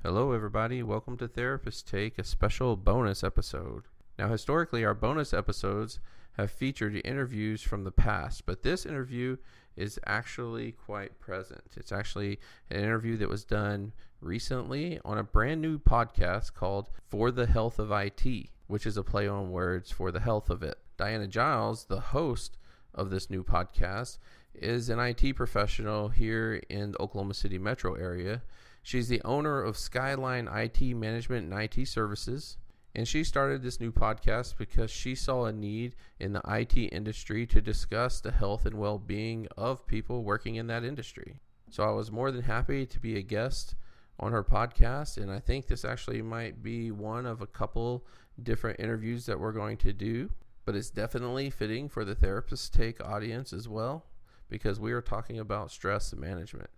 Hello, everybody. Welcome to Therapist Take, a special bonus episode. Now, historically, our bonus episodes have featured interviews from the past, but this interview is actually quite present. It's actually an interview that was done recently on a brand new podcast called For the Health of I.T., which is a play on words for the health of it. Diana Giles, the host of this new podcast, is an IT professional here in the Oklahoma City metro area. She's the owner of Skyline IT Management and IT Services, and she started this new podcast because she saw a need in the IT industry to discuss the health and well-being of people working in that industry. So I was more than happy to be a guest on her podcast, and I think this actually might be one of a couple different interviews that we're going to do, but it's definitely fitting for the Therapist Take audience as well, because we are talking about stress management.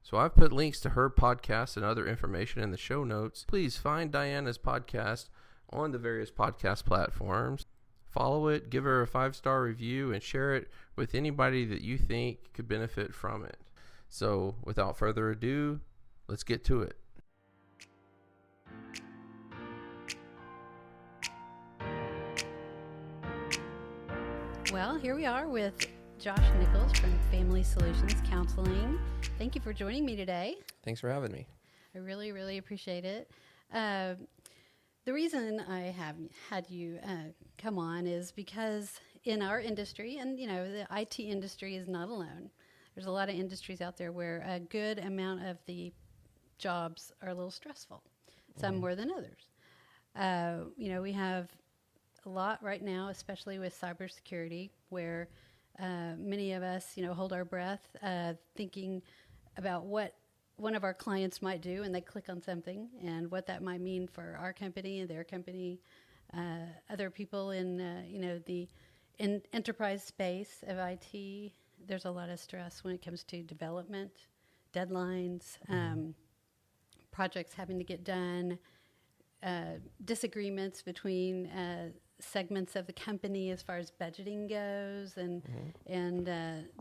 So I've put links to her podcast and other information in the show notes. Please find Diana's podcast on the various podcast platforms. Follow it, give her a 5-star review, and share it with anybody that you think could benefit from it. So without further ado, let's get to it. Well, here we are with Josh Nichols from Family Solutions Counseling. Thank you for joining me today. Thanks for having me. I really, really appreciate it. The reason I have had you come on is because in our industry, and the IT industry is not alone. There's a lot of industries out there where a good amount of the jobs are a little stressful, some more than others. We have a lot right now, especially with cybersecurity, where many of us, hold our breath, thinking about what one of our clients might do, and they click on something, and what that might mean for our company and their company, other people in, the enterprise space of IT. There's a lot of stress when it comes to development, deadlines, projects having to get done, disagreements between segments of the company as far as budgeting goes, and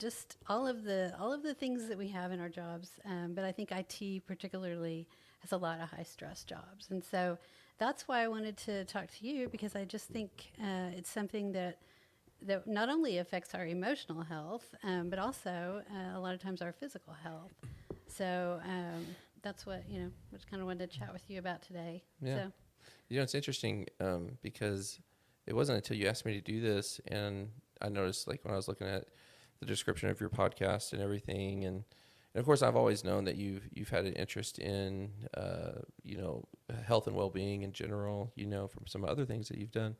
just all of the things that we have in our jobs. But I think IT particularly has a lot of high stress jobs, and so that's why I wanted to talk to you, because I just think it's something that not only affects our emotional health, but also a lot of times our physical health. So that's what just kind of wanted to chat with you about today. Yeah. So. It's interesting because it wasn't until you asked me to do this, and I noticed, like, when I was looking at the description of your podcast and everything, and of course I've always known that you've had an interest in health and well-being in general, from some other things that you've done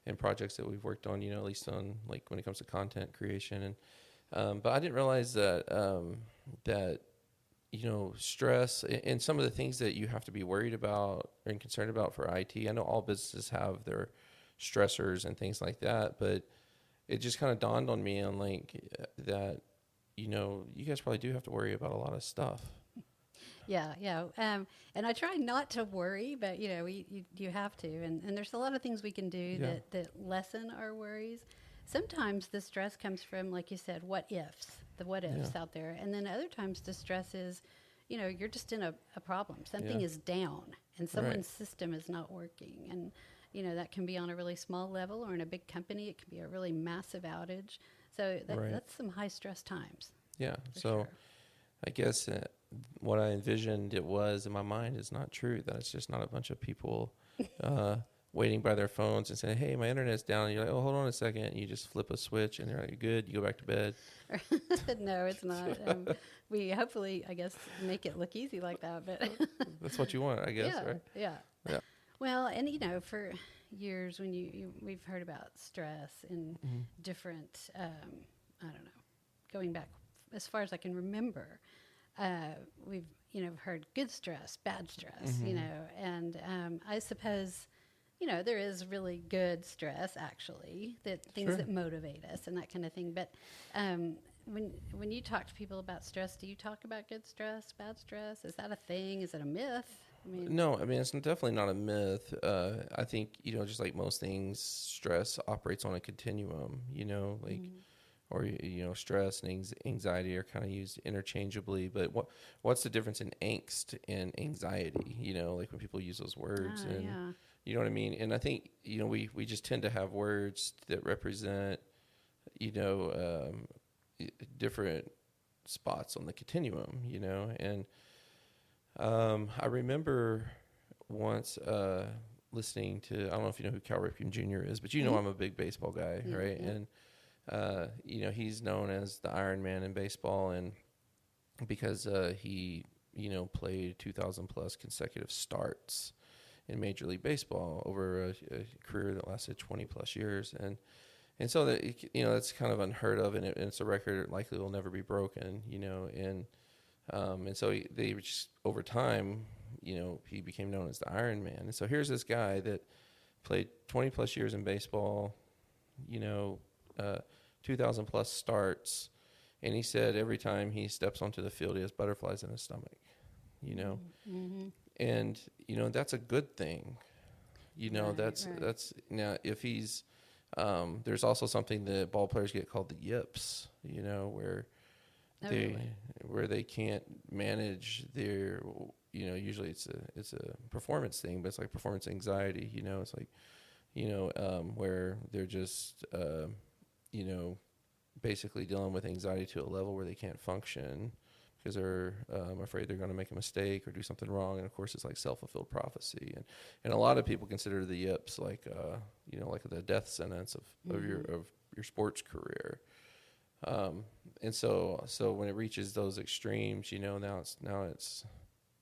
and projects that we've worked on, at least on, like, when it comes to content creation, and but I didn't realize that stress and some of the things that you have to be worried about and concerned about for IT. I know all businesses have their stressors and things like that, but it just kind of dawned on me that you guys probably do have to worry about a lot of stuff. Yeah. And I try not to worry, but you have to, and there's a lot of things we can do that lessen our worries. Sometimes the stress comes from, like you said, the what ifs out there, and then other times the stress is, you're just in a problem. Something is down, and someone's system is not working, and that can be on a really small level, or in a big company it can be a really massive outage. So that's some high stress times. Yeah. So sure. I guess what I envisioned it was in my mind is not true. That it's just not a bunch of people waiting by their phones and saying, "Hey, my internet's down." And you're like, "Oh, hold on a second." And you just flip a switch, and they're like, "Good." You go back to bed. No, it's not. We hopefully, I guess, make it look easy like that. But that's what you want, I guess, right? Yeah. Well, and for years when we've heard about stress in different, I don't know, going back as far as I can remember, we've heard good stress, bad stress, and I suppose. There is really good stress, actually, things that motivate us and that kind of thing. But when you talk to people about stress, do you talk about good stress, bad stress? Is that a thing? Is it a myth? No, it's definitely not a myth. I think, just like most things, stress operates on a continuum, or stress and anxiety are kind of used interchangeably. But what's the difference in angst and anxiety? Like when people use those words, and Yeah. you know what I mean. And I think we just tend to have words that represent different spots on the continuum, and I remember once listening to, I don't know if you know who Cal Ripken Jr. is, but Mm-hmm. I'm a big baseball guy, right? Mm-hmm. And he's known as the Iron Man in baseball, and because he played 2,000 plus consecutive starts in Major League Baseball over a career that lasted 20 plus years, and so that that's kind of unheard of, and it's a record that likely will never be broken, and so they just over time, he became known as the Iron Man. And so here's this guy that played 20 plus years in baseball, uh, 2,000 plus starts, and he said every time he steps onto the field, he has butterflies in his stomach, Mm-hmm. and that's a good thing. Right, That's right. that's now if he's there's also something that ball players get called the yips, where Oh, they really? where they can't manage their usually it's a performance thing, but it's like performance anxiety. It's like where they're just basically dealing with anxiety to a level where they can't function because they're afraid they're going to make a mistake or do something wrong. And of course, it's like self-fulfilled prophecy. And a lot of people consider the yips like like the death sentence of your sports career. And so when it reaches those extremes, now it's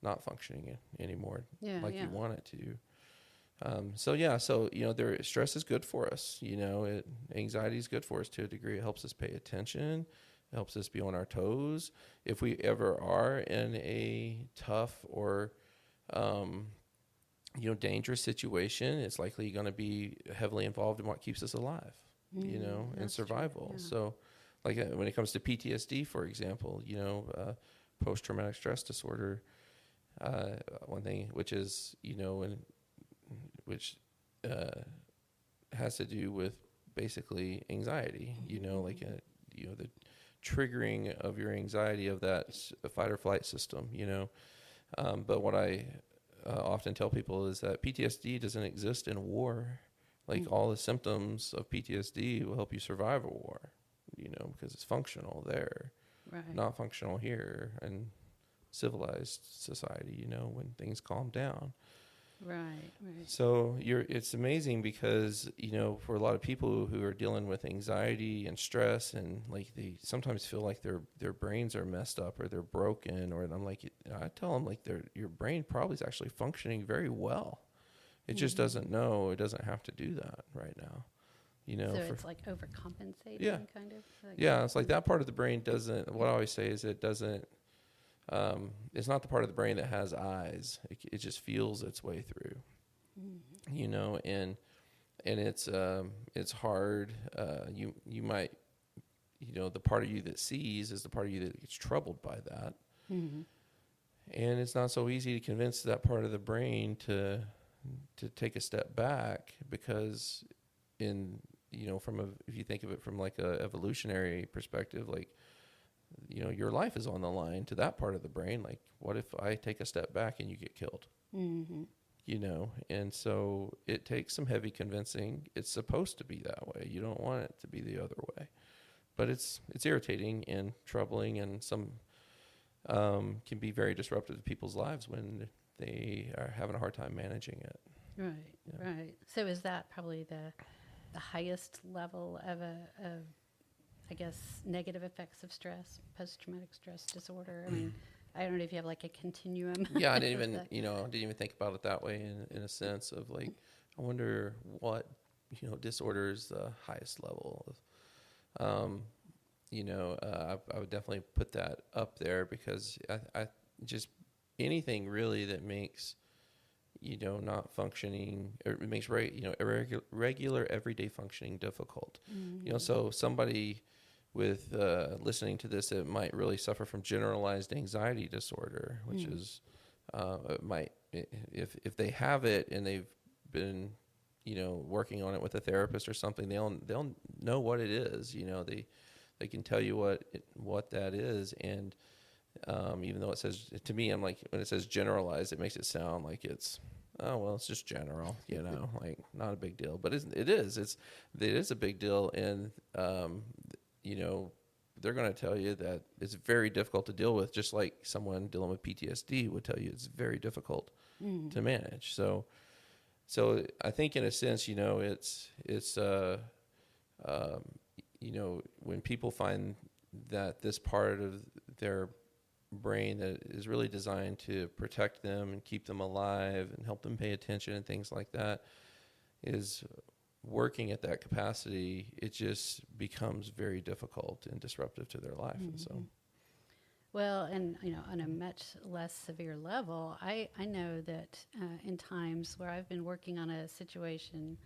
not functioning anymore Yeah, like yeah. you want it to. Their stress is good for us. Anxiety is good for us to a degree. It helps us pay attention. It helps us be on our toes. If we ever are in a tough or dangerous situation, it's likely going to be heavily involved in what keeps us alive. And That's survival. true. Yeah. So, like when it comes to PTSD, for example, post-traumatic stress disorder, one thing which is which has to do with basically anxiety. The triggering of your anxiety of that fight or flight system. But what I often tell people is that PTSD doesn't exist in war. Like all the symptoms of PTSD will help you survive a war, because it's functional there, Right. not functional here in civilized society, when things calm down. Right. Right. So it's amazing because, for a lot of people who are dealing with anxiety and stress and like they sometimes feel like their brains are messed up or they're broken, or I'm like, I tell them like your brain probably is actually functioning very well. It just doesn't know it doesn't have to do that right now. So it's like overcompensating, Yeah. kind of. Yeah, it's like that part of the brain doesn't, what I always say is it doesn't, it's not the part of the brain that has eyes. It just feels its way through, and it's hard. You might, the part of you that sees is the part of you that gets troubled by that. Mm-hmm. And it's not so easy to convince that part of the brain to take a step back because if you think of it from like a evolutionary perspective, like, your life is on the line to that part of the brain. Like, what if I take a step back and you get killed? Mm-hmm. And so it takes some heavy convincing. It's supposed to be that way. You don't want it to be the other way, but it's irritating and troubling, and some can be very disruptive to people's lives when they are having a hard time managing it. Right. Yeah. Right. So is that probably the highest level of I guess, negative effects of stress, post-traumatic stress disorder? I mean, I don't know if you have like a continuum. Yeah, I didn't even think about it that way in a sense of like, I wonder what, disorder is the highest level of, I would definitely put that up there because I just anything really that makes, not functioning, or it makes regular everyday functioning difficult. Mm-hmm. So somebody with listening to this, it might really suffer from generalized anxiety disorder, which is it might, if they have it and they've been working on it with a therapist or something, they'll know what it is. they can tell you what that is. And even though it says, to me, I'm like, when it says generalized, it makes it sound like it's, oh, well, it's just general, like not a big deal. But it is a big deal. And, they're going to tell you that it's very difficult to deal with, just like someone dealing with PTSD would tell you it's very difficult to manage. So I think in a sense, it's when people find that this part of their brain that is really designed to protect them and keep them alive and help them pay attention and things like that is working at that capacity, it just becomes very difficult and disruptive to their life. And so, well, and on a much less severe level, I know that in times where I've been working on a situation,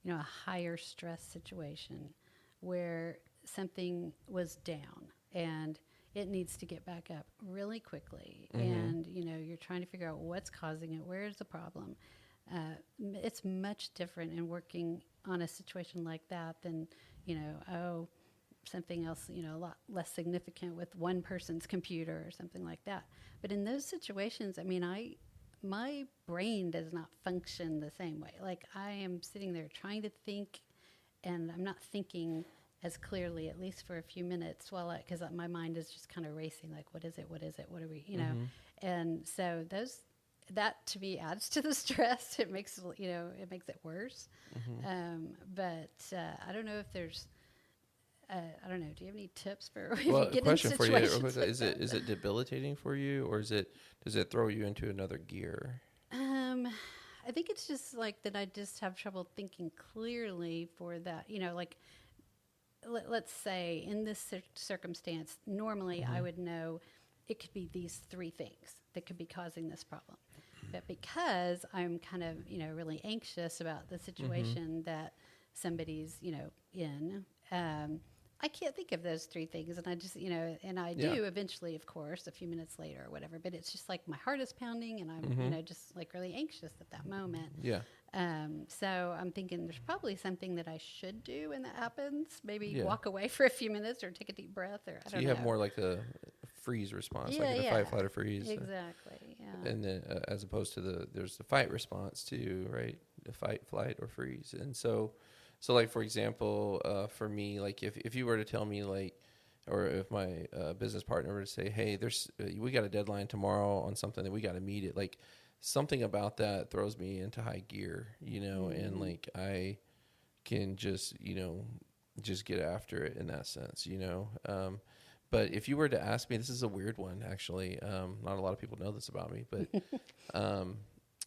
a higher stress situation, where something was down and it needs to get back up really quickly, and you're trying to figure out what's causing it, where's the problem. It's much different in working on a situation like that than, something else, a lot less significant with one person's computer or something like that. But in those situations, my brain does not function the same way. Like, I am sitting there trying to think, and I'm not thinking as clearly, at least for a few minutes, because my mind is just kind of racing, like, what is it, what are we, and so that to me adds to the stress. It makes it worse. But I don't know if there's, I don't know. Do you have any tips for if you get question in for you: situations like is it debilitating for you, or does it throw you into another gear? I think it's just like that. I just have trouble thinking clearly for that. Like, let's say in this circumstance, normally I would know it could be these three things that could be causing this problem. But because I'm kind of, really anxious about the situation that somebody's, in, I can't think of those three things. And I just, and I do eventually, of course, a few minutes later or whatever. But it's just like my heart is pounding and I'm, just like really anxious at that moment. Yeah. So I'm thinking there's probably something that I should do when that happens. Maybe walk away for a few minutes or take a deep breath, or I don't know. So you have more like a freeze response, like a fight, flight, or freeze. Exactly. Yeah. And then as opposed to there's the fight response too, right? The fight, flight, or freeze. And so like, for example, for me, like if you were to tell me, like, or if my business partner were to say, hey, we got a deadline tomorrow on something that we got to meet it, like, something about that throws me into high gear, and like I can just get after it in that sense, But if you were to ask me, this is a weird one, actually. Not a lot of people know this about me, but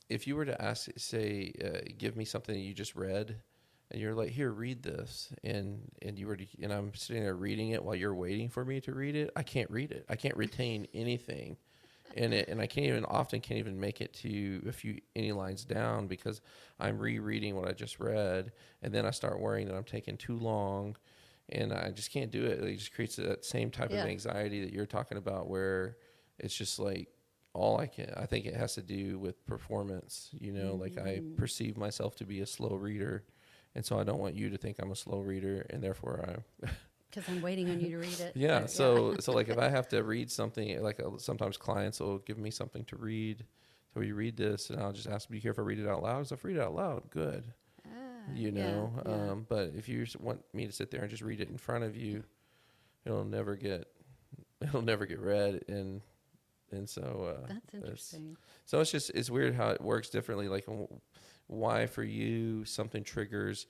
if you were to give me something that you just read, and you're like, here, read this, and I'm sitting there reading it while you're waiting for me to read it, I can't read it. I can't retain anything in it, and I can't even make it to any lines down because I'm rereading what I just read, and then I start worrying that I'm taking too long. And I just can't do it. It just creates that same type of anxiety that you're talking about, where it's just like I think it has to do with performance, like I perceive myself to be a slow reader. And so I don't want you to think I'm a slow reader, and therefore because I'm waiting on you to read it. Yeah. So like if I have to read something, like sometimes clients will give me something to read. So you read this, and I'll just ask, be careful, read it out loud. So if I read it out loud, good. But if you want me to sit there and just read it in front of you, it'll never get read. And so, that's interesting. So it's weird how it works differently. Like why for you, something triggers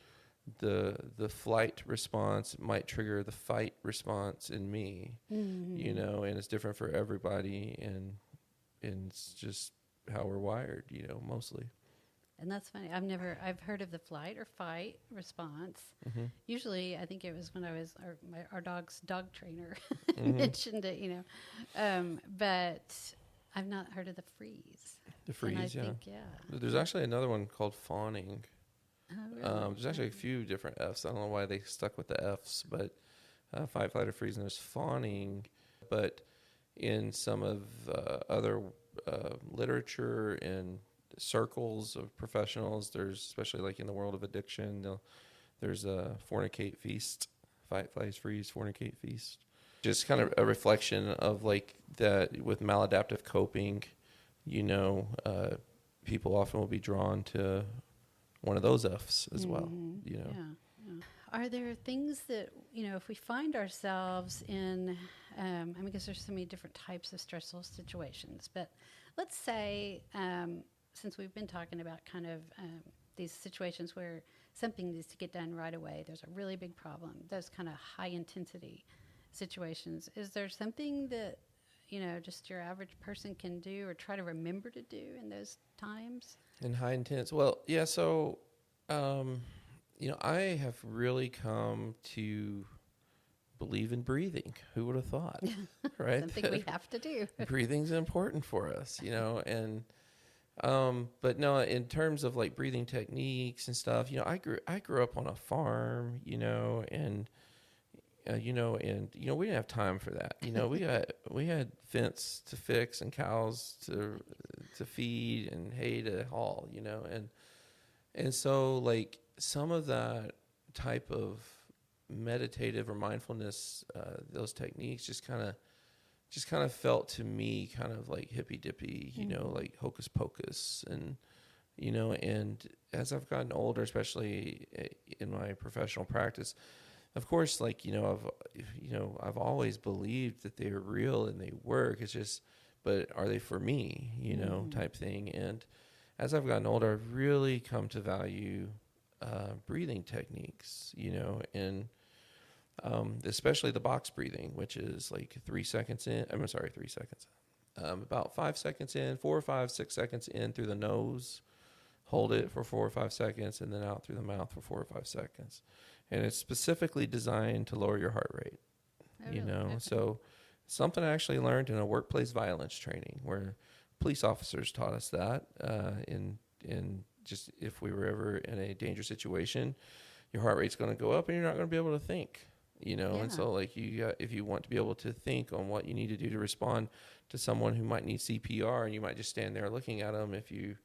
the flight response might trigger the fight response in me, and it's different for everybody. And it's just how we're wired, mostly. And that's funny. I've heard of the flight or fight response. Usually, I think it was when I was our dog's dog trainer mentioned it, but I've not heard of the freeze. The freeze, and I think, There's actually another one called fawning. Oh, really? There's actually a few different Fs. I don't know why they stuck with the Fs, but fight, flight, or freeze, and there's fawning. But in some of other literature and circles of professionals, there's, especially like in the world of addiction, there's a fornicate, feast, fight, flight, freeze, fornicate, feast. Just kind of a reflection of like that with maladaptive coping, people often will be drawn to one of those F's as well, Yeah, yeah. Are there things that, if we find ourselves in, because there's so many different types of stressful situations, but let's say, since we've been talking about kind of these situations where something needs to get done right away, there's a really big problem, those kind of high intensity situations, is there something that, just your average person can do or try to remember to do in those times? In high intense. Well, yeah. So, I have really come to believe in breathing. Who would have thought, right? Something we have to do. Breathing's important for us, and but no, in terms of like breathing techniques and stuff, I grew up on a farm, and we didn't have time for that. We had fence to fix and cows to feed and hay to haul, and so like some of that type of meditative or mindfulness, those techniques just kind of felt to me kind of like hippy dippy, like hocus pocus, and and as I've gotten older, especially in my professional practice, of course, like, I've always believed that they are real and they work. It's just, but are they for me, type thing. And as I've gotten older, I've really come to value breathing techniques, and especially the box breathing, which is like 3 seconds in. I'm sorry, 3 seconds. About 5 seconds in, 4 or 5, 6 seconds in through the nose, hold it for 4 or 5 seconds, and then out through the mouth for 4 or 5 seconds. And it's specifically designed to lower your heart rate, Okay. So something I actually learned in a workplace violence training where police officers taught us that, in just if we were ever in a dangerous situation, your heart rate's going to go up and you're not going to be able to think, and so like if you want to be able to think on what you need to do to respond to someone who might need CPR, and you might just stand there looking at them if you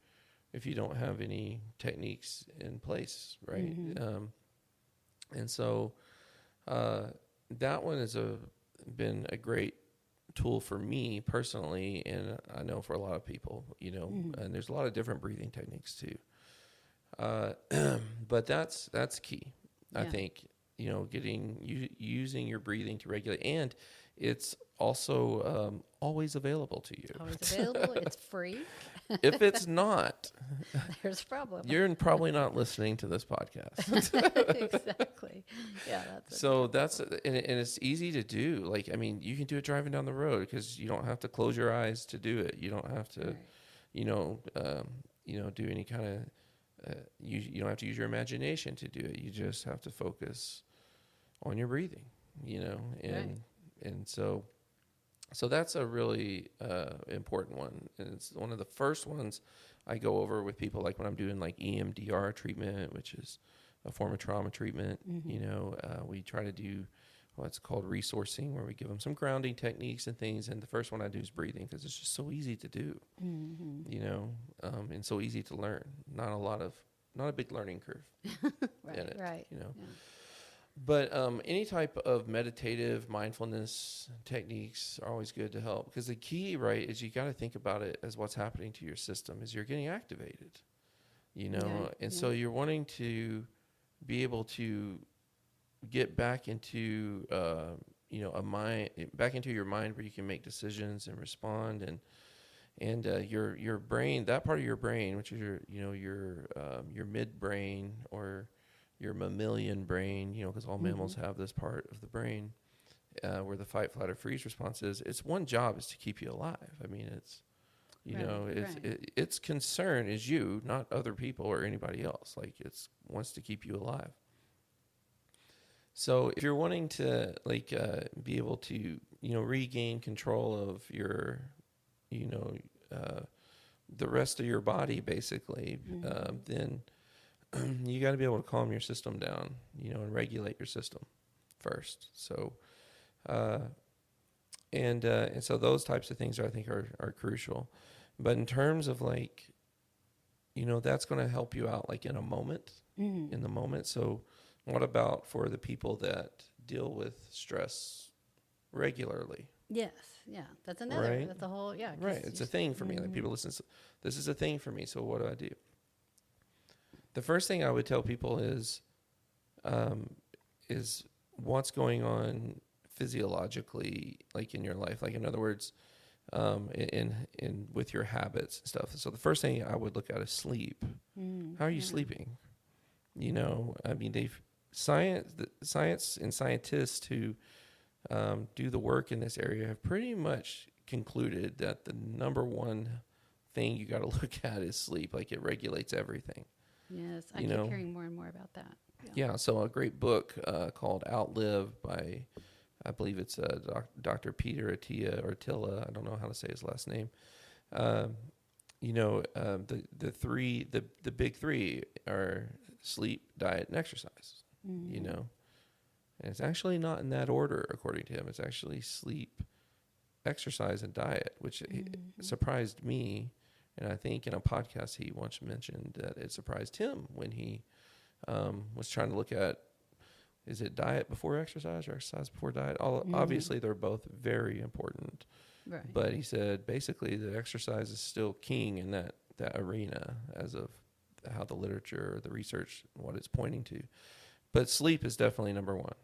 don't have any techniques in place, right? And so that one has been a great tool for me personally, and I know for a lot of people, and there's a lot of different breathing techniques too. But that's key. Yeah. I think, using your breathing to regulate, and it's also always available to you. Always available. It's free. If it's not, there's a problem. You're probably not listening to this podcast. Exactly. Yeah. And it's easy to do. Like, I mean, you can do it driving down the road because you don't have to close your eyes to do it. You don't have to, do any kind of, you don't have to use your imagination to do it. You just have to focus on your breathing, and so that's a really important one. And it's one of the first ones I go over with people, like when I'm doing like EMDR treatment, which is a form of trauma treatment. We try to do what's called resourcing, where we give them some grounding techniques and things. And the first one I do is breathing, because it's just so easy to do, and so easy to learn. Not a big learning curve in it, Right. Yeah. But any type of meditative mindfulness techniques are always good to help, because the key, right, is you got to think about it as what's happening to your system is you're getting activated, so you're wanting to be able to get back into back into your mind where you can make decisions and respond, and your brain, that part of your brain, which is your midbrain, or your mammalian brain, because all mammals have this part of the brain where the fight, flight, or freeze response is. Its one job is to keep you alive. I mean, it's its concern is you, not other people or anybody else. Like, it wants to keep you alive. So if you're wanting to be able to regain control of your the rest of your body, basically, then you got to be able to calm your system down, and regulate your system first. So, and so those types of things I think are crucial. But in terms of that's going to help you out in a moment, in the moment. So what about for the people that deal with stress regularly. Yes. Yeah. That's another. Right. That's a whole. Yeah. 'Cause Right. It's a thing for me. Like people listen, this is a thing for me. So what do? The first thing I would tell people um, is what's going on physiologically, like in your life. Like in other words, in with your habits and stuff. So the first thing I would look at is sleep. How are you sleeping? You know, I mean, science and scientists who do the work in this area have pretty much concluded that the number one thing you got to look at is sleep. Like it regulates everything. Yes, I keep hearing more and more about that. Yeah, so a great book called Outlive by, I believe it's Dr. Peter Attila. I don't know how to say his last name. The big three are sleep, diet, and exercise. You know, and it's actually not in that order according to him. It's actually sleep, exercise, and diet, which surprised me. And I think in a podcast he once mentioned that it surprised him when he was trying to look at, is it diet before exercise or exercise before diet? Obviously, they're both very important. Right. But he said basically the exercise is still king in that arena as of how the literature, the research, what it's pointing to. But sleep is definitely number one.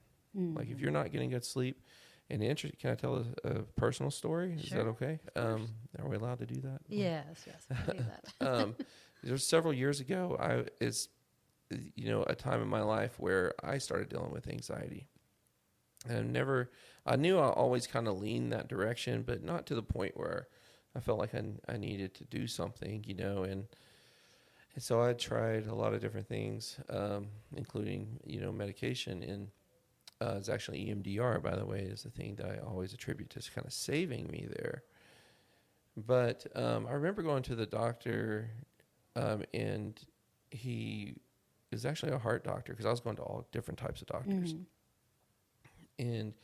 Like if you're not getting good sleep, and can I tell a personal story? Is that okay? Are we allowed to do that? Yes, I can do that. There was several years ago, a time in my life where I started dealing with anxiety. And I knew I always kind of leaned that direction, but not to the point where I felt like I needed to do something, and so I tried a lot of different things, including, medication. And it's actually EMDR, by the way, is the thing that I always attribute to kind of saving me there. But I remember going to the doctor, and he is actually a heart doctor, because I was going to all different types of doctors. And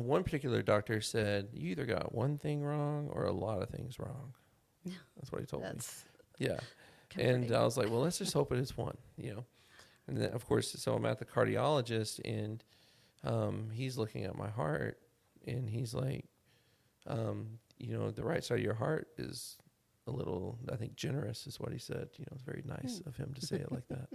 one particular doctor said, you either got one thing wrong or a lot of things wrong. That's what he told me. Yeah. Comforting. And I was like, well, let's just hope it is one, And then, of course, so I'm at the cardiologist, and he's looking at my heart, and he's like, the right side of your heart is a little, I think, generous is what he said. It's very nice of him to say it like that.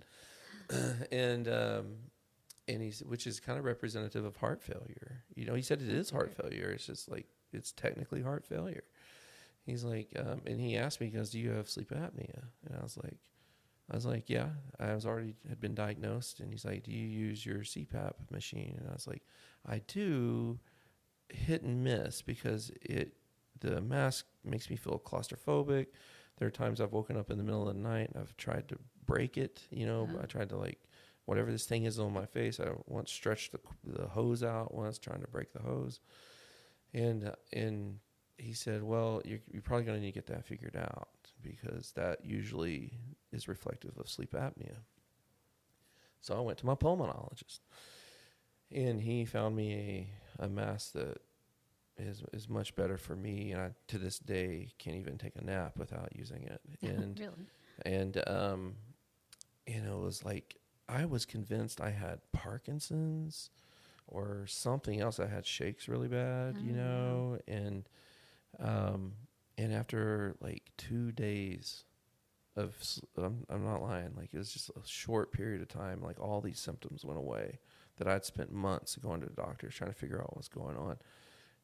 And he's, which is kind of representative of heart failure. He said it is heart failure. It's just like, it's technically heart failure. He's like, and he asked me, he goes, do you have sleep apnea? And I was like, yeah, had been diagnosed. And he's like, do you use your CPAP machine? And I was like, I do, hit and miss, because the mask makes me feel claustrophobic. There are times I've woken up in the middle of the night and I've tried to break it, I tried to, like, whatever this thing is on my face, I once stretched the hose out once, trying to break the hose. And he said, well, you're probably going to need to get that figured out, because that usually is reflective of sleep apnea. So I went to my pulmonologist, and he found me a mask that is much better for me. And I, to this day, can't even take a nap without using it. And really? And it was like, I was convinced I had Parkinson's or something else. I had shakes really bad, and after like 2 days I'm not lying, like it was just a short period of time, like all these symptoms went away that I'd spent months going to the doctors trying to figure out what was going on.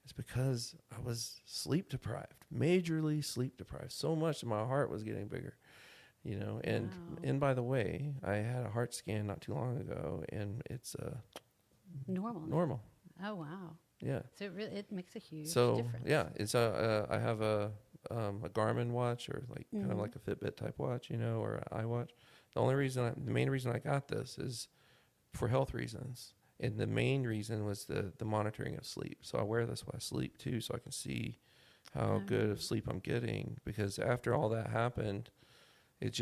It's because I was sleep deprived, majorly sleep deprived, so much that my heart was getting bigger. And by the way, I had a heart scan not too long ago, and it's normal. Oh wow. Yeah. So it makes a huge difference. Yeah, it's I have a Garmin watch, or like kind of like a Fitbit type watch, or an iWatch. The main reason I got this is for health reasons, and the main reason was the monitoring of sleep. So I wear this while I sleep too, so I can see how good of sleep I'm getting. Because after all that happened, it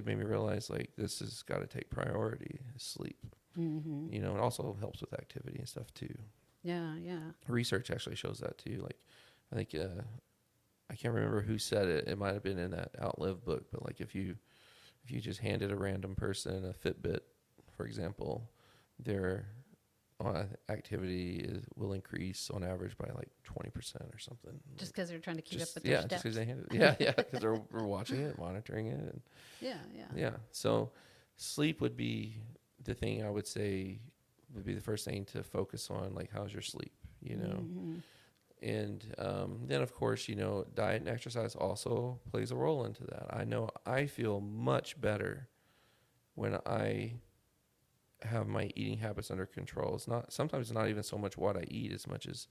made me realize, like, this has got to take priority, sleep. It also helps with activity and stuff too. Yeah. Research actually shows that too. Like, I think I can't remember who said it. It might have been in that Outlive book, but like if you just handed a random person a Fitbit, for example, their activity will increase on average by like 20% or something. Just because they're trying to keep up with yeah, their steps. just because because we're watching it, monitoring it, and yeah. So sleep would be the thing I would say would be the first thing to focus on. Like, how's your sleep? And then of course, diet and exercise also plays a role into that. I know I feel much better when I have my eating habits under control. Sometimes it's not even so much what I eat as much as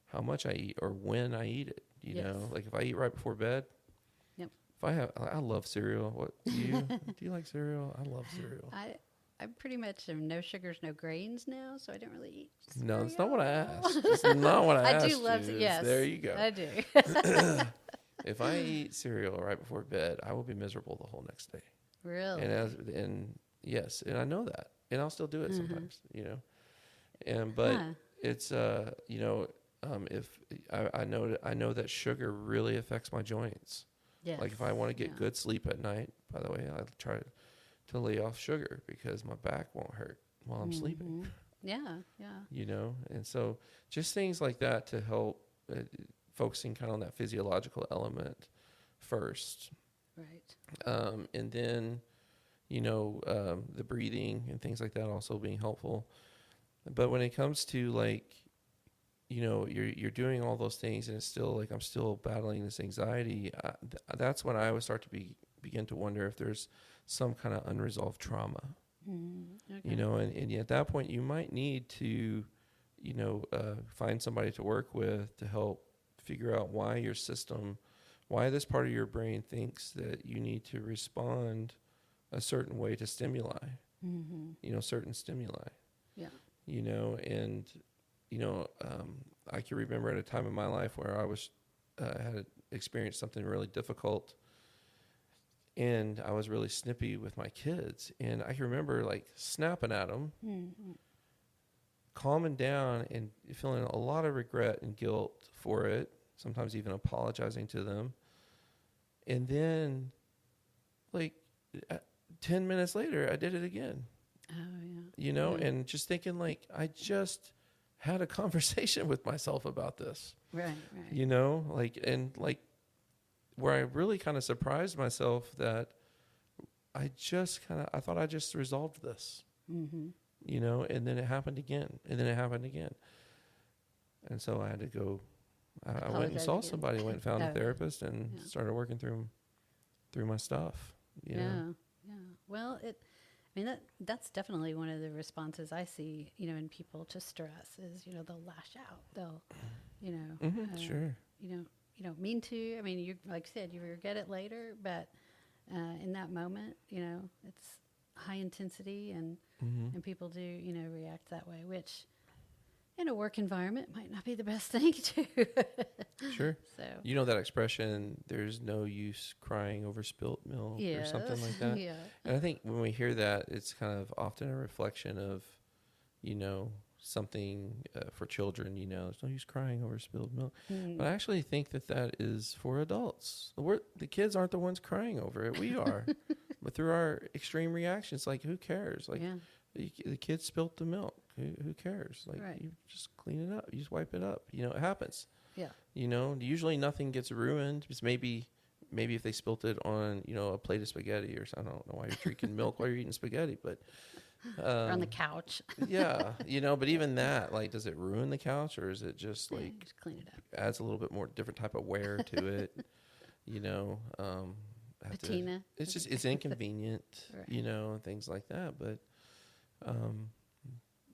how much I eat or when I eat it. You know, like if I eat right before bed. Yep. I love cereal. What do you do? You like cereal? I love cereal. I pretty much am no sugars, no grains now, so I don't really eat cereal. No, that's not what I asked. That's not what I asked. I do love you. Yes. There you go. I do. If I eat cereal right before bed, I will be miserable the whole next day. Really? And yes, and I know that. And I'll still do it sometimes, but it's if I know that sugar really affects my joints. Yes. Like if I want to get good sleep at night, by the way, I try to lay off sugar because my back won't hurt while I'm sleeping. Yeah. And so just things like that to help focusing kind of on that physiological element first. Right. And then the breathing and things like that also being helpful. But when it comes to like, you're doing all those things and it's still like I'm still battling this anxiety, that's when I would start to begin to wonder if there's some kind of unresolved trauma. Okay. And at that point you might need to find somebody to work with to help figure out why this part of your brain thinks that you need to respond a certain way to stimuli, certain stimuli. Yeah. I can remember at a time in my life where I was had experienced something really difficult, and I was really snippy with my kids, and I can remember like snapping at them, calming down, and feeling a lot of regret and guilt for it. Sometimes even apologizing to them, and then like 10 minutes later, I did it again. Oh yeah. And just thinking like I just had a conversation with myself about this. Right. Where I really kind of surprised myself that I thought I just resolved this. And then it happened again, and so I had to go. I went and saw somebody, went and found a therapist, and started working through my stuff. Yeah. Well, that's definitely one of the responses I see, in people to stress is, they'll lash out. They'll, sure. You don't mean to. I mean, you like I said, you regret it later, but in that moment, it's high intensity, and people do, react that way, which in a work environment might not be the best thing to. Sure. So that expression, there's no use crying over spilt milk or something like that. Yeah. And I think when we hear that, it's kind of often a reflection of, something for children, there's no use crying over spilled milk. But I actually think that is for adults. The kids aren't the ones crying over it. We are. But through our extreme reactions, like, who cares? Like, the kid spilt the milk. Who cares? Like, you just clean it up. You just wipe it up. It happens. Yeah. Usually nothing gets ruined. Just maybe if they spilt it on, a plate of spaghetti or something. I don't know why you're drinking milk while you're eating spaghetti, but... or on the couch. Yeah. But even that, like, does it ruin the couch, or is it just, like... just clean it up. Adds a little bit more different type of wear to it, Patina. It's inconvenient, Right. And things like that, but...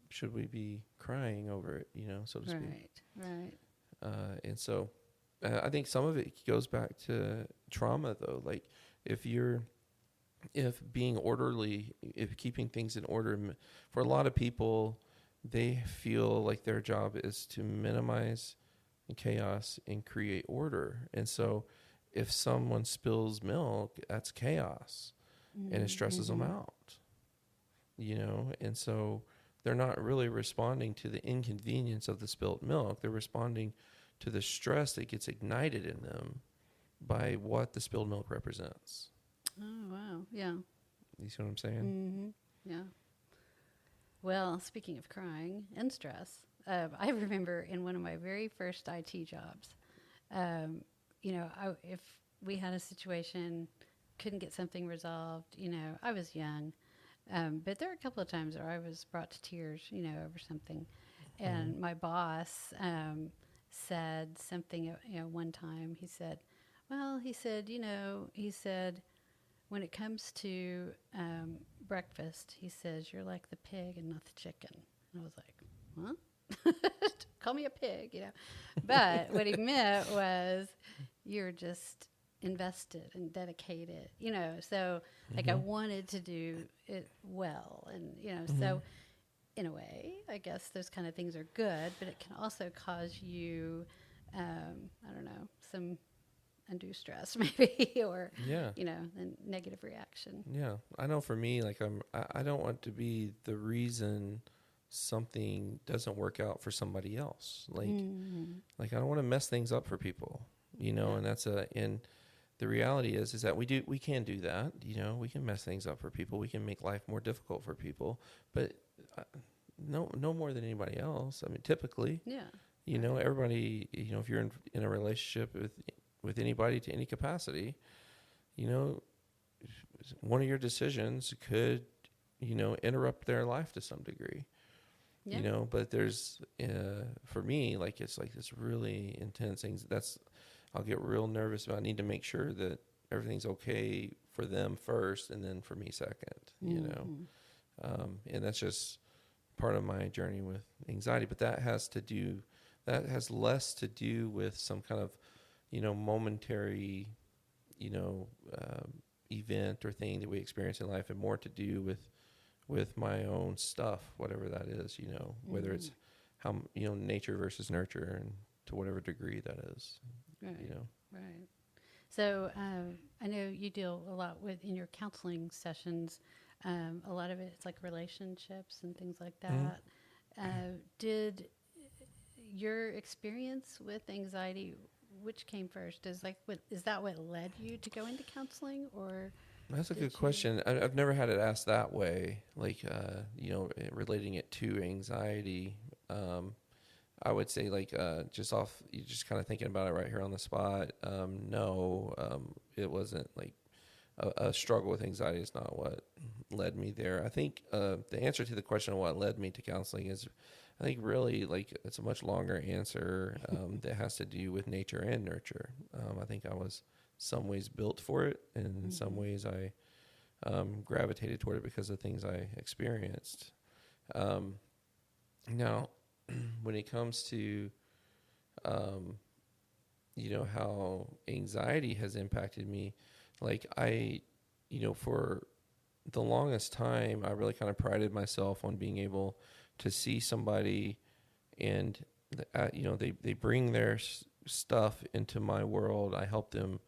should we be crying over it, so to speak? Right. And so I think some of it goes back to trauma, though. Like if being orderly, if keeping things in order, for a lot of people, they feel like their job is to minimize chaos and create order. And so if someone spills milk, that's chaos, and it stresses them out, and so they're not really responding to the inconvenience of the spilled milk. They're responding to the stress that gets ignited in them by what the spilled milk represents. Oh, wow. Yeah. You see what I'm saying? Yeah. Well, speaking of crying and stress, I remember in one of my very first IT jobs, if we had a situation, couldn't get something resolved, I was young, but there were a couple of times where I was brought to tears, over something. And my boss said something, one time. He said, when it comes to breakfast, he says, you're like the pig and not the chicken. And I was like, huh? Call me a pig. But what he meant was you're just invested and dedicated, So, like, I wanted to do it well. And, so in a way, I guess those kind of things are good, but it can also cause you, I don't know, some undue stress maybe, or a negative reaction. Yeah, I know for me, like I don't want to be the reason something doesn't work out for somebody else. Like I don't want to mess things up for people, and and the reality is that we can do that. We can mess things up for people. We can make life more difficult for people, but no more than anybody else. I mean, typically, everybody, if you're in a relationship with anybody to any capacity, one of your decisions could, interrupt their life to some degree. But there's, for me, like, it's like this really intense things. I'll get real nervous about. I need to make sure that everything's okay for them first, and then for me second, and that's just part of my journey with anxiety. But that has less to do with some kind of, momentary, event or thing that we experience in life, and more to do with my own stuff, whatever that is, whether it's how, nature versus nurture, and to whatever degree that is, Right. Right. So I know you deal a lot in your counseling sessions. A lot of it's like relationships and things like that. Did your experience with anxiety, which came first? Is that what led you to go into counseling, or? That's a good question. I've never had it asked that way, like, relating it to anxiety. I would say, like, just kind of thinking about it right here on the spot. No, it wasn't like a struggle with anxiety is not what led me there. I think the answer to the question of what led me to counseling is, I think really, like, it's a much longer answer that has to do with nature and nurture. I think I was some ways built for it, and in some ways I gravitated toward it because of things I experienced. Now, when it comes to, how anxiety has impacted me, like for the longest time, I really kind of prided myself on being able to see somebody and, they bring their stuff into my world. I help them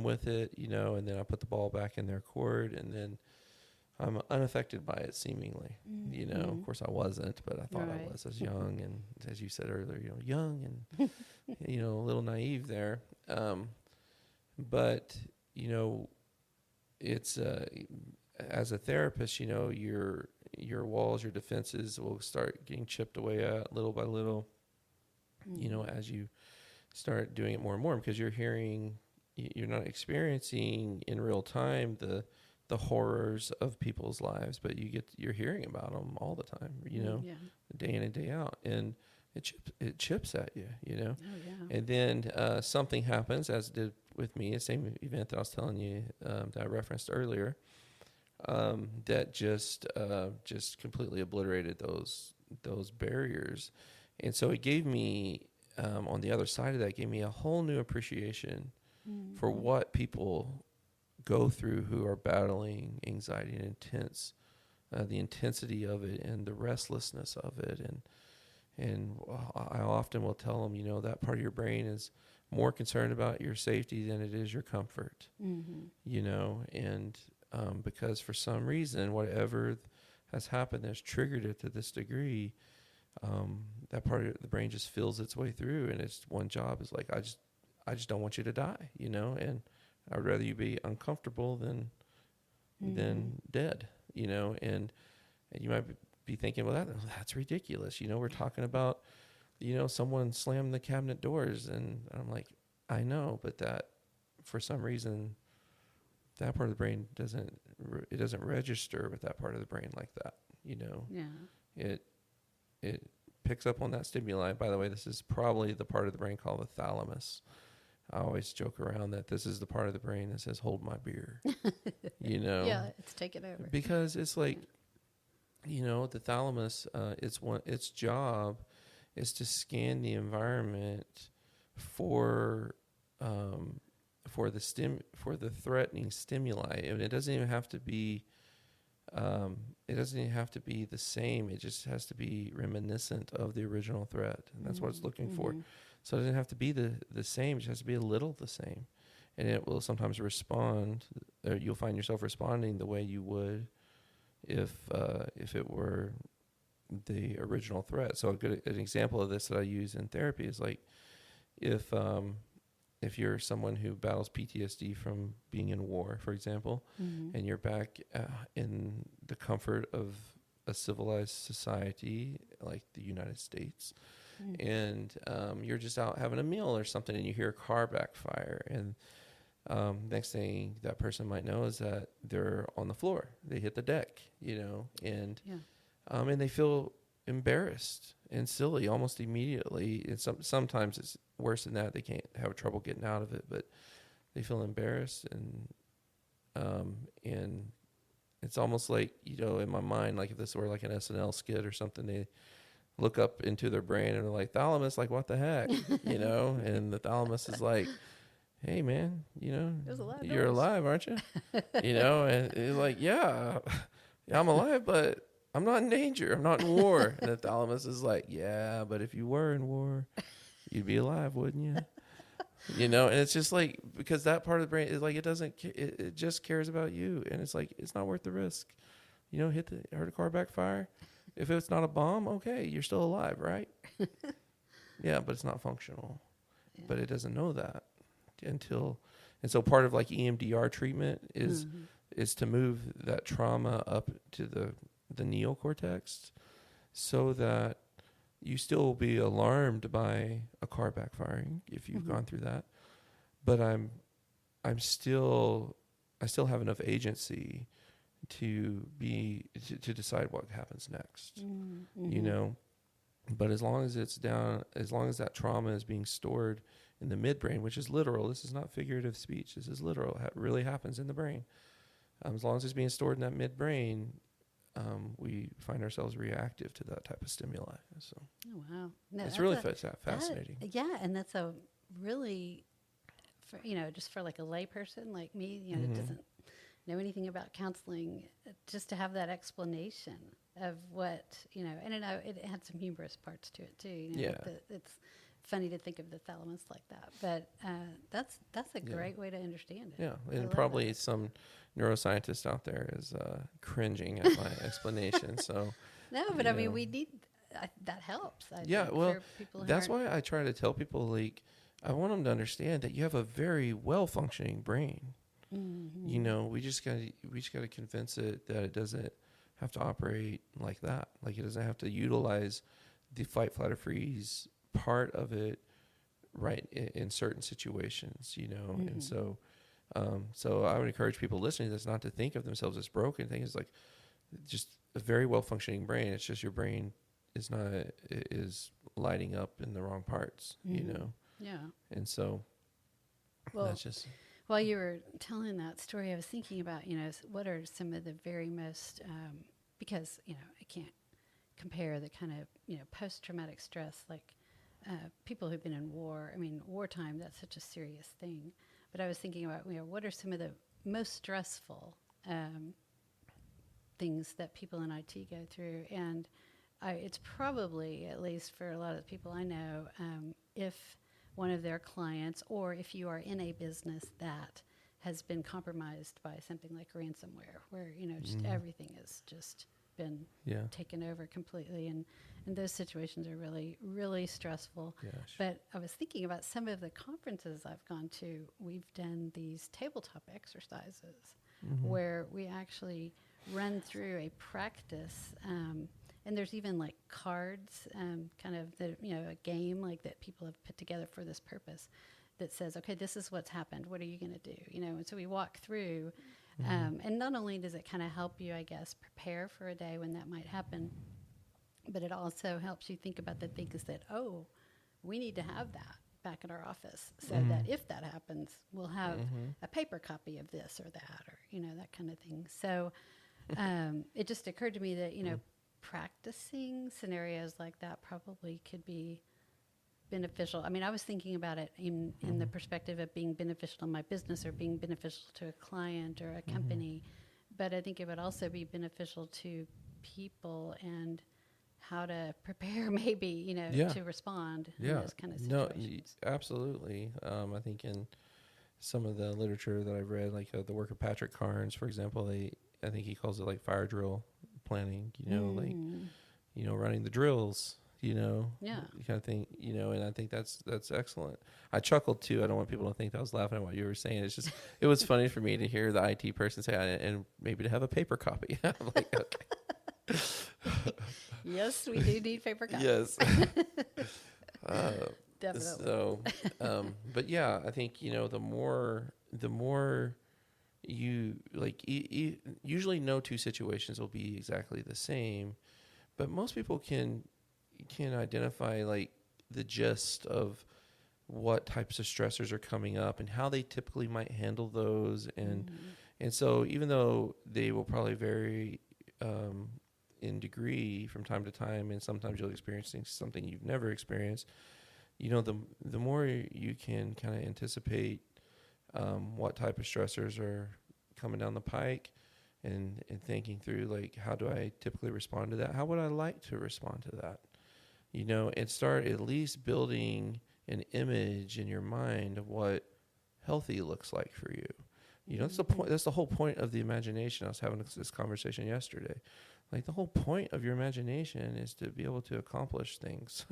with it, and then I put the ball back in their court, and then I'm unaffected by it seemingly. Of course I wasn't, but I thought I was as young, and as you said earlier, young and, a little naive there. But, it's, as a therapist, your walls, your defenses will start getting chipped away at little by little, as you start doing it more and more, because you're not experiencing in real time the horrors of people's lives, but you're hearing about them all the time, day in and day out, and it chips at you, Oh, yeah. And then something happens, as it did with me, the same event that I was telling you that I referenced earlier, that just completely obliterated those barriers, and so it gave me, on the other side of that, gave me a whole new appreciation for what people go through who are battling anxiety and the intensity of it and the restlessness of it. And I often will tell them, that part of your brain is more concerned about your safety than it is your comfort, and because for some reason, whatever has happened has triggered it to this degree, that part of the brain just feels its way through, and its one job is like, I just don't want you to die, and I would rather you be uncomfortable than dead, and you might be thinking, well, that's ridiculous. We're talking about, someone slammed the cabinet doors, and I'm like, I know, but that for some reason, that part of the brain doesn't register with that part of the brain like that. Yeah. It picks up on that stimuli. By the way, this is probably the part of the brain called the thalamus. I always joke around that this is the part of the brain that says, hold my beer, Yeah, it's taken over. because it's like, the thalamus, its job is to scan the environment for the threatening stimuli. And it doesn't even have to be, the same. It just has to be reminiscent of the original threat. And that's what it's looking for. So it doesn't have to be the same. It just has to be a little the same. And it will sometimes respond, or you'll find yourself responding the way you would if it were the original threat. So an example of this that I use in therapy is like, if you're someone who battles PTSD from being in war, for example, and you're back in the comfort of a civilized society like the United States, and you're just out having a meal or something, and you hear a car backfire, and next thing that person might know is that they're on the floor. They hit the deck, and they feel embarrassed and silly almost immediately. And sometimes it's worse than that. They can't have trouble getting out of it, but they feel embarrassed, and it's almost like, in my mind, like if this were like an SNL skit or something, they look up into their brain and they're like, thalamus, like, what the heck, and the thalamus is like, hey man, you're alive, aren't you? And it's like, yeah, I'm alive, but I'm not in danger. I'm not in war. And the thalamus is like, yeah, but if you were in war, you'd be alive, wouldn't you? And it's just like, because that part of the brain is like, it just cares about you. And it's like, it's not worth the risk. Hurt a car backfire. If it's not a bomb, okay, you're still alive, right? Yeah, but it's not functional. Yeah. But it doesn't know that and so part of like EMDR treatment is to move that trauma up to the neocortex, so that you still will be alarmed by a car backfiring if you've gone through that, but I still have enough agency to decide what happens next. But as long as that trauma is being stored in the midbrain, which is literal, this is not figurative speech, this is literal, it really happens in the brain. As long as it's being stored in that midbrain, we find ourselves reactive to that type of stimuli. So, oh wow, no, it's really fascinating. And that's a really, just for like a layperson like me, that doesn't know anything about counseling, just to have that explanation of what, and I know it had some humorous parts to it too. It's funny to think of the thalamus like that, but that's a great way to understand it. Yeah, and probably some neuroscientist out there is cringing at my explanation. So no, but I mean, we need that helps. I think, well, for people that's why I try to tell people, like, I want them to understand that you have a very well functioning brain. We just gotta convince it that it doesn't have to operate like that. Like, it doesn't have to utilize the fight, flight, or freeze part of it right in certain situations, and so I would encourage people listening to this not to think of themselves as broken. I think it's like just a very well functioning brain. It's just your brain is lighting up in the wrong parts, Yeah. And so that's just. While you were telling that story, I was thinking about, what are some of the very most, because, I can't compare the kind of, post-traumatic stress, like people who've been in war. I mean, wartime, that's such a serious thing. But I was thinking about, what are some of the most stressful things that people in IT go through? And it's probably, at least for a lot of the people I know, if one of their clients, or if you are in a business that has been compromised by something like ransomware, where, just everything has just been taken over completely. And those situations are really, really stressful. Gosh. But I was thinking about some of the conferences I've gone to. We've done these tabletop exercises where we actually run through a practice. and there's even like cards, kind of the, a game like that people have put together for this purpose that says, okay, this is what's happened. What are you going to do? And so we walk through, and not only does it kind of help you, I guess, prepare for a day when that might happen, but it also helps you think about the things that, oh, we need to have that back at our office so that if that happens, we'll have a paper copy of this or that, or, that kind of thing. So it just occurred to me that, practicing scenarios like that probably could be beneficial. I mean, I was thinking about it in the perspective of being beneficial in my business or being beneficial to a client or a company, but I think it would also be beneficial to people and how to prepare maybe, to respond in those kind of situations. No, absolutely. I think in some of the literature that I've read, like the work of Patrick Carnes, for example, I think he calls it like fire drill planning, like, running the drills, kind of thing, and I think that's excellent. I chuckled too. I don't want people to think that I was laughing at what you were saying. It's just, it was funny for me to hear the IT person say, and maybe to have a paper copy. I'm like, okay. Yes, we do need paper copies. Yes. Definitely. So, but yeah, I think, the more you like, usually no two situations will be exactly the same, but most people can identify like the gist of what types of stressors are coming up and how they typically might handle those. And so even though they will probably vary, in degree from time to time, and sometimes you'll experience something you've never experienced, the more you can kind of anticipate what type of stressors are coming down the pike, and thinking through like, how do I typically respond to that? How would I like to respond to that? And start at least building an image in your mind of what healthy looks like for you. That's the point. That's the whole point of the imagination. I was having this conversation yesterday. Like, the whole point of your imagination is to be able to accomplish things.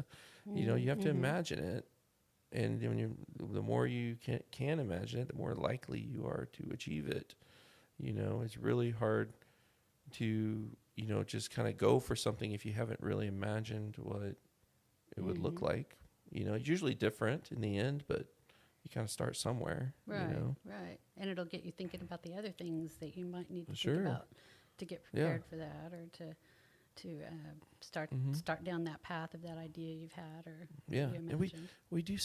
You have to imagine it, and the more you can imagine it, the more likely you are to achieve it. It's really hard to just kind of go for something if you haven't really imagined what it would look like. It's usually different in the end, but you kind of start somewhere. Right, right. And it'll get you thinking about the other things that you might need to think about to get prepared for that, or to start down that path of that idea you've had or you imagined. And we do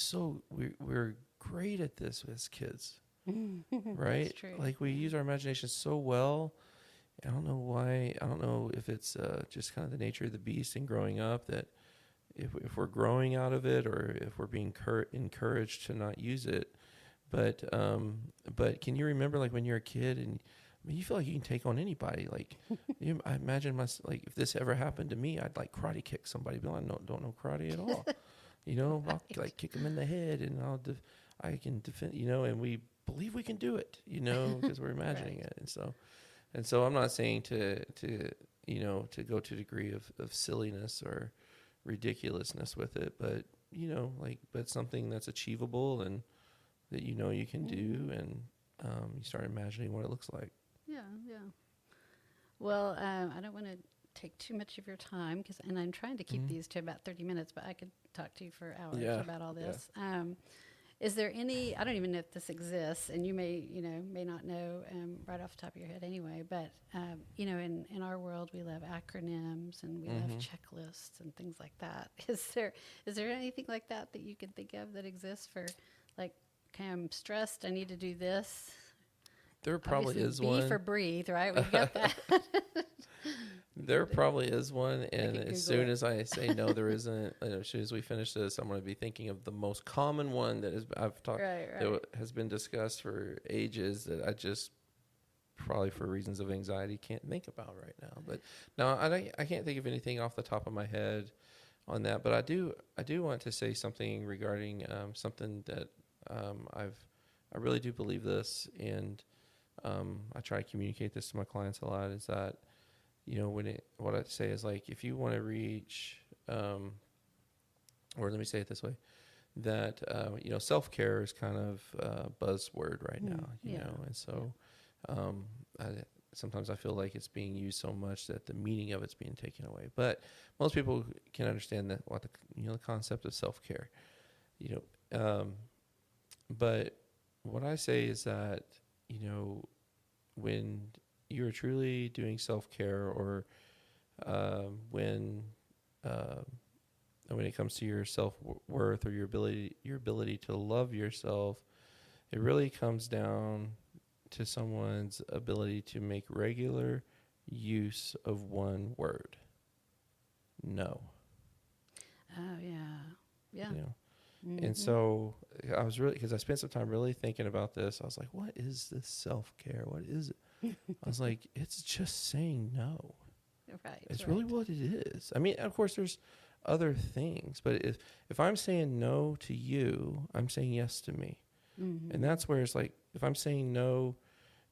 we're great at this as kids, right? That's true. Like, we use our imagination so well. I don't know why. I don't know if it's just kind of the nature of the beast and growing up, that if we're growing out of it, or if we're being encouraged to not use it. But can you remember, like, when you're a kid and you feel like you can take on anybody? Like, I imagine like, if this ever happened to me, I'd like karate kick somebody. But I don't know karate at all. I'll like kick them in the head, and I can defend. And we believe we can do it. Because we're imagining it, and so I'm not saying to go to a degree of silliness or ridiculousness with it, but but something that's achievable and that you can do, and you start imagining what it looks like. Yeah. Well, I don't want to take too much of your time, and I'm trying to keep these to about 30 minutes, but I could talk to you for hours about all this. Yeah. Is there any, I don't even know if this exists, and you may not know right off the top of your head anyway, but, in our world, we love acronyms and we love checklists and things like that. Is there anything like that you can think of that exists for, like, okay, I'm stressed, I need to do this? There probably Obviously, is one. B for breathe, right? We've got that. There probably is one, and as soon as I say no, there isn't. As soon as we finish this, I'm going to be thinking of the most common one that I've talked that has been discussed for ages, that I just probably for reasons of anxiety can't think about right now. But no, I can't think of anything off the top of my head on that. But I do want to say something regarding something that I really do believe this, and I try to communicate this to my clients a lot, is that what I say is, like, if you want to reach, or let me say it this way, that self-care is kind of a buzzword right now, and so sometimes I feel like it's being used so much that the meaning of it's being taken away. But most people can understand that the concept of self-care, but what I say is that, when you're truly doing self-care, or when it comes to your self-worth, or your ability to love yourself, it really comes down to someone's ability to make regular use of one word: no. Oh, yeah. Yeah. And so I was because I spent some time really thinking about this. I was like, what is this self-care? What is it? I was like, it's just saying no. Right. It's really what it is. I mean, of course, there's other things, but if I'm saying no to you, I'm saying yes to me. And that's where it's like, if I'm saying no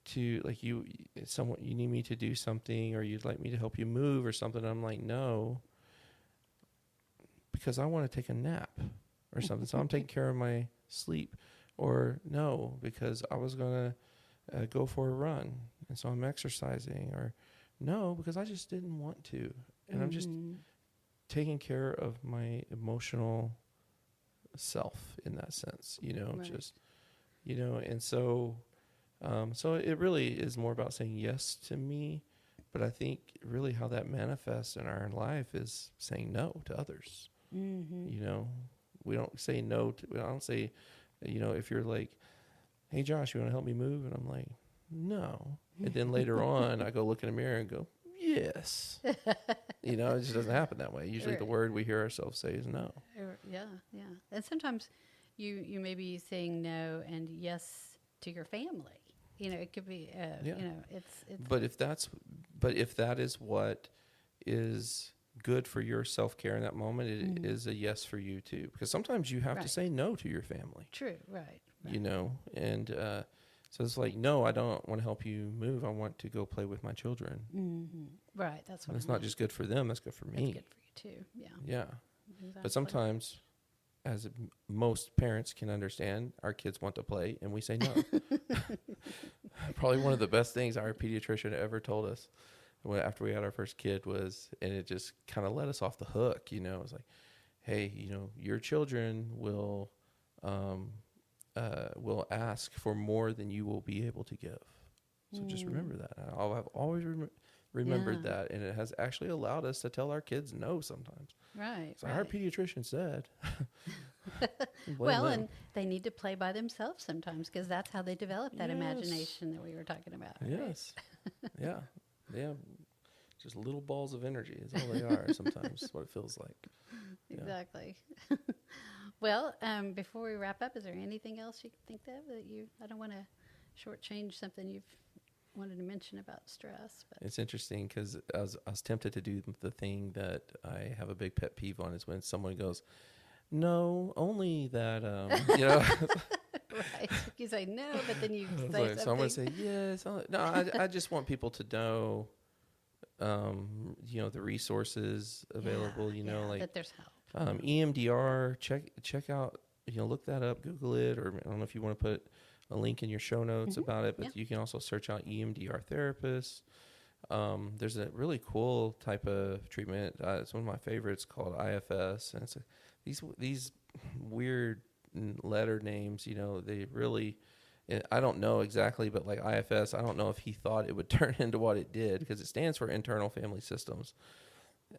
to, like, you need me to do something, or you'd like me to help you move or something, I'm like, no, because I want to take a nap or something. So I'm taking care of my sleep. Or no, because I was going to go for a run, and so I'm exercising. Or no, because I just didn't want to. And I'm just taking care of my emotional self in that sense, right. And so it really is more about saying yes to me. But I think really how that manifests in our life is saying no to others. We don't say no I don't say, if you're like, hey Josh, you want to help me move? And I'm like, no. And then later on I go look in the mirror and go, yes. It just doesn't happen that way. Usually the word we hear ourselves say is no. Yeah. And sometimes you may be saying no and yes to your family. It could be, it's. But if that is what is good for your self-care in that moment, it is a yes for you too. Because sometimes you have to say no to your family. True, right. And so it's like, no, I don't want to help you move. I want to go play with my children. Right, that's what it's not just good for them, that's good for me. It's good for you too, yeah. Yeah. Exactly. But sometimes, as most parents can understand, our kids want to play and we say no. Probably one of the best things our pediatrician ever told us after we had our first kid and it just kind of let us off the hook. It was like, hey, your children will ask for more than you will be able to give. So just remember that. I've always remembered that, and it has actually allowed us to tell our kids no sometimes. Right. So our pediatrician said. Well, and they need to play by themselves sometimes, because that's how they develop that imagination that we were talking about. Yes. Right? Yeah. Just little balls of energy is all they are sometimes. That's what it feels like. Exactly. Well, before we wrap up, is there anything else you think that I don't want to shortchange something you've wanted to mention about stress. But it's interesting because I was tempted to do the thing that I have a big pet peeve on, is when someone goes, no, only that, Right. You say no, but then you say something. So I'm going to say yes. No, I just want people to know, the resources available, like that there's help. EMDR, check out, look that up, Google it, or I don't know if you want to put a link in your show notes about it, but you can also search out EMDR therapists. There's a really cool type of treatment. It's one of my favorites, called IFS, and it's these weird letter names. They really, I don't know exactly, but like IFS, I don't know if he thought it would turn into what it did, because it stands for Internal Family Systems.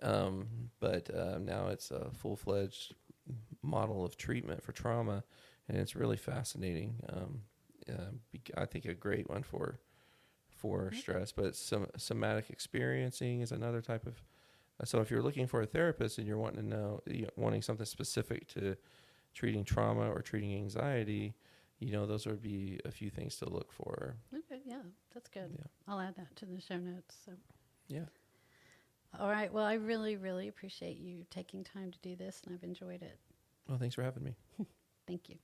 But now it's a full-fledged model of treatment for trauma, and it's really fascinating. I think a great one for stress, but somatic experiencing is another type of. So if you're looking for a therapist and you're wanting something specific to treating trauma or treating anxiety, those would be a few things to look for. Okay, yeah, that's good. Yeah. I'll add that to the show notes. So. Yeah. All right. Well, I really, really appreciate you taking time to do this, and I've enjoyed it. Well, thanks for having me. Thank you.